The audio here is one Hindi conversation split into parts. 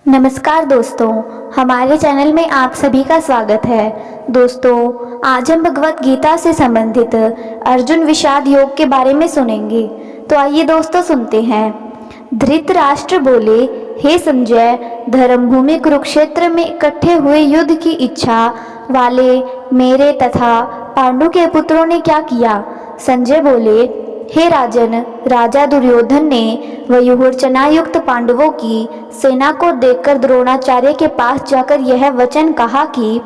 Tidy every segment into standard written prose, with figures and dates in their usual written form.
नमस्कार दोस्तों, हमारे चैनल में आप सभी का स्वागत है। दोस्तों, आज हम भगवत गीता से संबंधित अर्जुन विषाद योग के बारे में सुनेंगे। तो आइए दोस्तों सुनते हैं। धृतराष्ट्र बोले, हे संजय, धर्मभूमि कुरुक्षेत्र में इकट्ठे हुए युद्ध की इच्छा वाले मेरे तथा पांडु के पुत्रों ने क्या किया? संजय बोले, हे राजन, राजा दुर्योधन ने व्यूहरचनायुक्त पांडवों की सेना को देखकर द्रोणाचार्य के पास जाकर यह वचन कहा कि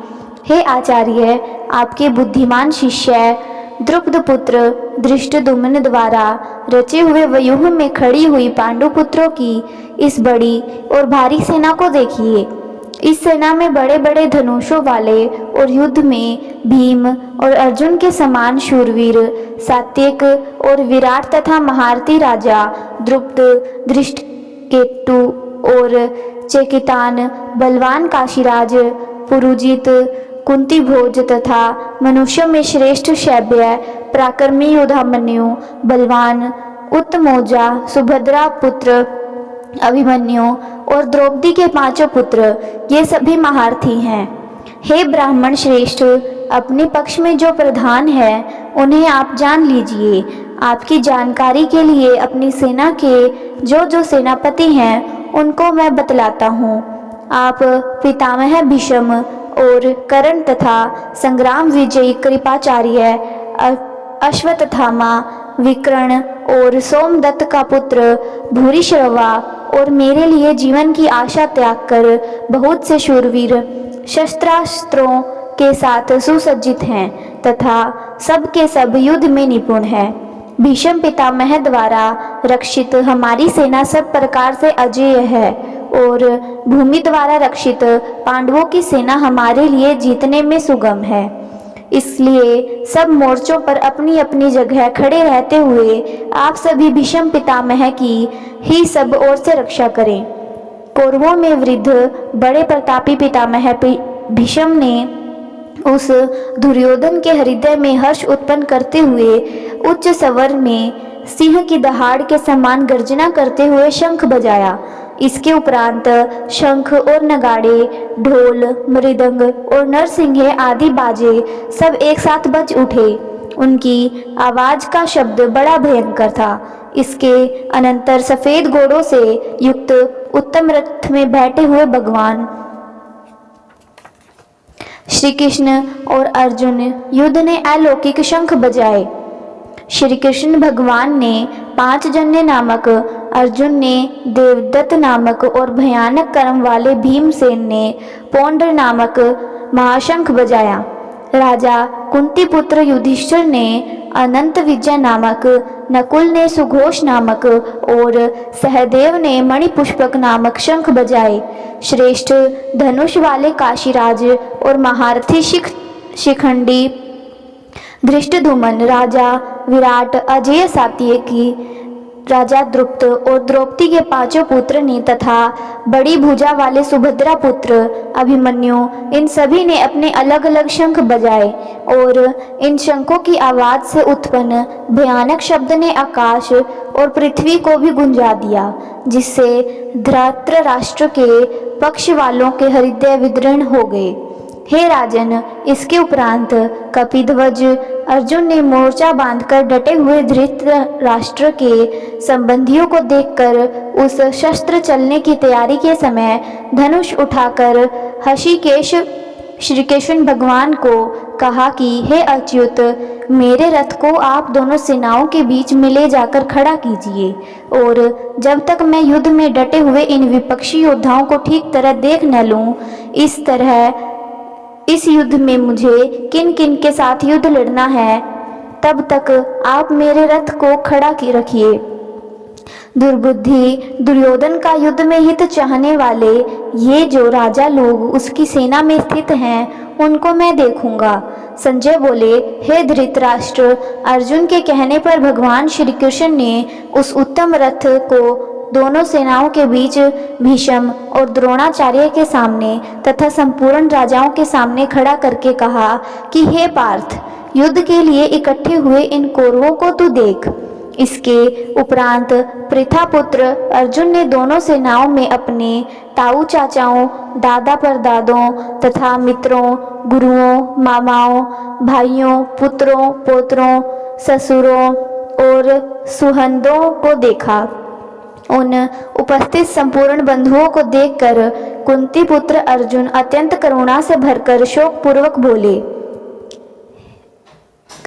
हे आचार्य, आपके बुद्धिमान शिष्य द्रुपदपुत्र धृष्टद्युम्न द्वारा रचे हुए व्यूह में खड़ी हुई पांडुपुत्रों की इस बड़ी और भारी सेना को देखिए। इस सेना में बड़े बड़े धनुषों वाले और युद्ध में भीम और अर्जुन के समान शूरवीर, सात्यक और विराट तथा महारथी राजा द्रुपद, धृष्टकेतु और चेकितान, बलवान काशीराज, पुरुजित, कुंतीभोज तथा मनुष्यों में श्रेष्ठ शैब्य, पराक्रमी योद्धामन्यु, बलवान उत्तमौजा, सुभद्रा पुत्र अभिमन्यु और द्रौपदी के पांचों पुत्र, ये सभी महारथी हैं। हे ब्राह्मण श्रेष्ठ, अपने पक्ष में जो प्रधान है उन्हें आप जान लीजिए। आपकी जानकारी के लिए अपनी सेना के जो सेनापति हैं उनको मैं बतलाता हूँ। आप पितामह भीष्म और कर्ण तथा संग्राम विजयी कृपाचार्य, अश्वत्थामा, विकर्ण और सोमदत्त का पुत्र भूरिश्रवा और मेरे लिए जीवन की आशा त्याग कर बहुत से शूरवीर शस्त्रास्त्रों के साथ सुसज्जित हैं तथा सब के सब युद्ध में निपुण हैं। भीष्म पितामह द्वारा रक्षित हमारी सेना सब प्रकार से अजेय है और भूमि द्वारा रक्षित पांडवों की सेना हमारे लिए जीतने में सुगम है। इसलिए सब मोर्चों पर अपनी अपनी जगह खड़े रहते हुए आप सभी भीष्म पितामह की ही सब ओर से रक्षा करें। कौरवों में वृद्ध बड़े प्रतापी पितामह भीष्म ने उस दुर्योधन के हृदय में हर्ष उत्पन्न करते हुए उच्च स्वर में सिंह की दहाड़ के समान गर्जना करते हुए शंख बजाया। इसके उपरांत शंख और नगाड़े, ढोल, मृदंग और नरसिंहे आदि बाजे सब एक साथ बज उठे। उनकी आवाज का शब्द बड़ा भयंकर था। इसके अनंतर सफेद घोड़ों से युक्त उत्तम रथ में बैठे हुए भगवान श्री कृष्ण और अर्जुन युद्ध ने अलौकिक शंख बजाए। श्री कृष्ण भगवान ने पांचजन्य नामक, अर्जुन ने देवदत्त नामक और भयानक कर्म वाले भीमसेन ने पौंड्र नामक महाशंख बजाया। राजा कुंती पुत्र युधिष्ठिर ने अनंत विजय नामक, नकुल ने सुघोष नामक और सहदेव ने मणिपुष्पक नामक शंख बजाए। श्रेष्ठ धनुष वाले काशीराज और महारथी शिखंडी धृष्टद्युम्न, राजा विराट, अजेय सात्यकी, राजा द्रुपद और द्रौपदी के पांचों पुत्र ने तथा बड़ी भुजा वाले सुभद्रा पुत्र अभिमन्यु, इन सभी ने अपने अलग अलग शंख बजाए और इन शंखों की आवाज से उत्पन्न भयानक शब्द ने आकाश और पृथ्वी को भी गुंजा दिया, जिससे धृतराष्ट्र के पक्ष वालों के हृदय विदीर्ण हो गए। हे राजन, इसके उपरांत कपिध्वज अर्जुन ने मोर्चा बांधकर डटे हुए धृतराष्ट्र के संबंधियों को देखकर उस शस्त्र चलने की तैयारी के समय धनुष उठाकर हषिकेश श्री कृष्ण भगवान को कहा कि हे अच्युत, मेरे रथ को आप दोनों सेनाओं के बीच में ले जाकर खड़ा कीजिए और जब तक मैं युद्ध में डटे हुए इन विपक्षी योद्धाओं को ठीक तरह देख न लूं, इस युद्ध में मुझे किन किन के साथ युद्ध लड़ना है, तब तक आप मेरे रथ को खड़ा रखिए। दुर्बुद्धि दुर्योधन का युद्ध में हित चाहने वाले ये जो राजा लोग उसकी सेना में स्थित हैं, उनको मैं देखूंगा। संजय बोले, हे धृतराष्ट्र, अर्जुन के कहने पर भगवान श्री कृष्ण ने उस उत्तम रथ को दोनों सेनाओं के बीच भीष्म और द्रोणाचार्य के सामने तथा संपूर्ण राजाओं के सामने खड़ा करके कहा कि हे पार्थ, युद्ध के लिए इकट्ठे हुए इन कौरवों को तू देख। इसके उपरांत प्रथापुत्र अर्जुन ने दोनों सेनाओं में अपने ताऊ चाचाओं, दादा परदादों तथा मित्रों, गुरुओं, मामाओं, भाइयों, पुत्रों, पोत्रों, ससुरों और सुहंदों को देखा। उन उपस्थित संपूर्ण बंधुओं को देखकर कुंती पुत्र अर्जुन अत्यंत करुणा से भरकर शोकपूर्वक बोले,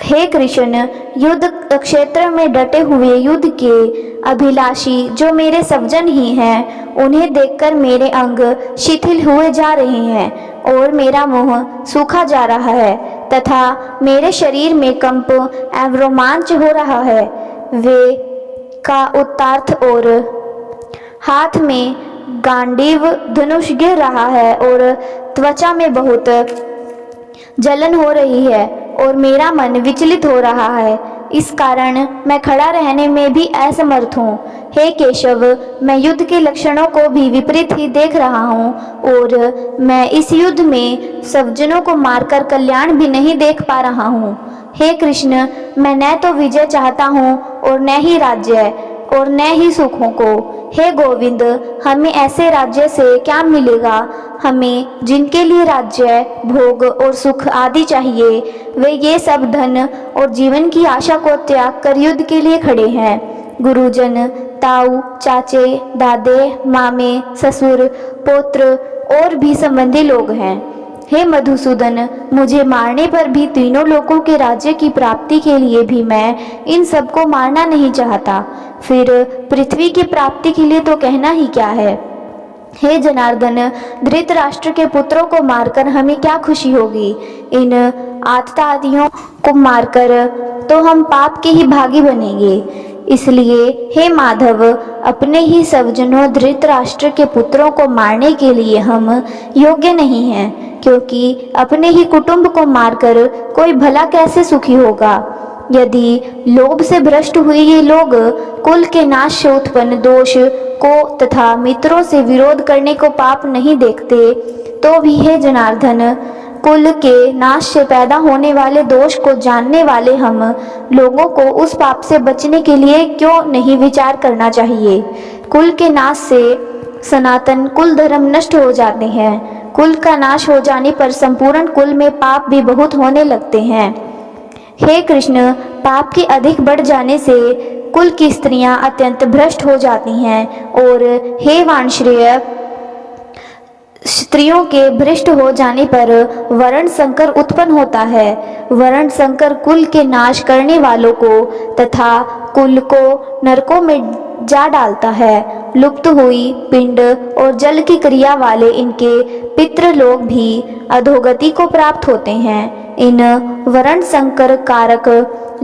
हे कृष्ण, युद्ध क्षेत्र में डटे हुए युद्ध के अभिलाषी जो मेरे सज्जन ही हैं, उन्हें देखकर मेरे अंग शिथिल हुए जा रहे हैं और मेरा मुंह सूखा जा रहा है तथा मेरे शरीर में कंप एवं रोमांच हो रहा है। वे का उत्तार्थ और हाथ में गांडीव धनुष गिर रहा है और त्वचा में बहुत जलन हो रही है और मेरा मन विचलित हो रहा है। इस कारण मैं खड़ा रहने में भी असमर्थ हूँ। हे केशव, मैं युद्ध के लक्षणों को भी विपरीत ही देख रहा हूँ और मैं इस युद्ध में सज्जनों को मारकर कल्याण भी नहीं देख पा रहा हूँ। हे कृष्ण, मैं न तो विजय चाहता हूँ और न ही राज्य और न ही सुखों को। हे गोविंद, हमें ऐसे राज्य से क्या मिलेगा? हमें जिनके लिए राज्य, भोग और सुख आदि चाहिए, वे ये सब धन और जीवन की आशा को त्याग कर युद्ध के लिए खड़े हैं। गुरुजन, ताऊ, चाचे, दादे, मामे, ससुर, पौत्र और भी संबंधी लोग हैं। हे मधुसूदन, मुझे मारने पर भी तीनों लोकों के राज्य की प्राप्ति के लिए भी मैं इन सबको मारना नहीं चाहता। फिर पृथ्वी की प्राप्ति के लिए तो कहना ही क्या है। हे जनार्दन, धृतराष्ट्र के पुत्रों को मारकर हमें क्या खुशी होगी? इन आतताइयों को मारकर तो हम पाप के ही भागी बनेंगे। इसलिए हे माधव, अपने ही सज्जनों धृतराष्ट्र के पुत्रों को मारने के लिए हम योग्य नहीं हैं, क्योंकि अपने ही कुटुंब को मारकर कोई भला कैसे सुखी होगा? यदि लोभ से भ्रष्ट हुए ये लोग कुल के नाश से उत्पन्न दोष को तथा मित्रों से विरोध करने को पाप नहीं देखते, तो भी हे जनार्दन, कुल के नाश से पैदा होने वाले दोष को जानने वाले हम लोगों को उस पाप से बचने के लिए क्यों नहीं विचार करना चाहिए? कुल के नाश से सनातन कुल धर्म नष्ट हो जाते हैं। कुल का नाश हो जाने पर संपूर्ण कुल में पाप भी बहुत होने लगते हैं। हे कृष्ण, पाप के अधिक बढ़ जाने से कुल की स्त्रियां अत्यंत भ्रष्ट हो जाती हैं और हे वानश्रेय, स्त्रियों के भ्रष्ट हो जाने पर वर्ण संकर उत्पन्न होता है। वर्ण संकर कुल के नाश करने वालों को तथा कुल को नरकों में जा डालता है। लुप्त हुई पिंड और जल की क्रिया वाले इनके पितृलोक भी अधोगति को प्राप्त होते हैं। इन वर्ण संकर कारक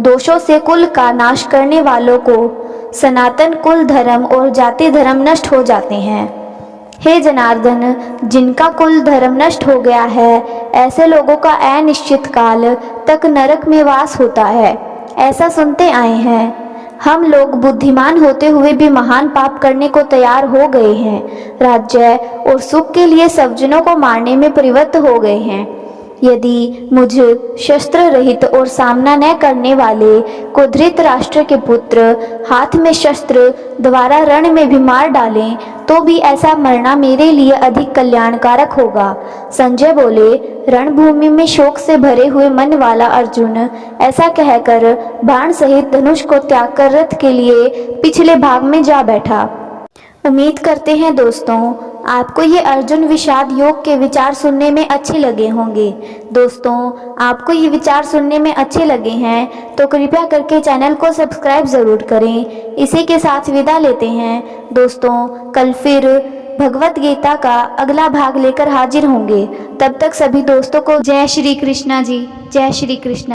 दोषों से कुल का नाश करने वालों को सनातन कुल धर्म और जाति धर्म नष्ट हो जाते हैं। हे जनार्दन, जिनका कुल धर्म नष्ट हो गया है, ऐसे लोगों का अनिश्चित काल तक नरक में वास होता है, ऐसा सुनते आए हैं। हम लोग बुद्धिमान होते हुए भी महान पाप करने को तैयार हो गए हैं। राज्य और सुख के लिए सज्जनों को मारने में प्रवृत्त हो गए हैं। यदि मुझ शस्त्र रहित और सामना न करने वाले को धृतराष्ट्र के पुत्र हाथ में शस्त्र द्वारा रण में भी मार डालें, तो भी ऐसा मरना मेरे लिए अधिक कल्याणकारक होगा। संजय बोले, रणभूमि में शोक से भरे हुए मन वाला अर्जुन ऐसा कहकर बाण सहित धनुष को त्याग कर रथ के लिए पिछले भाग में जा बैठा। उम्मीद करते हैं दोस्तों, आपको ये अर्जुन विषाद योग के विचार सुनने में अच्छे लगे होंगे। दोस्तों, आपको ये विचार सुनने में अच्छे लगे हैं तो कृपया करके चैनल को सब्सक्राइब ज़रूर करें। इसी के साथ विदा लेते हैं दोस्तों। कल फिर भगवत गीता का अगला भाग लेकर हाजिर होंगे। तब तक सभी दोस्तों को जय श्री कृष्णा जी, जय श्री कृष्णा।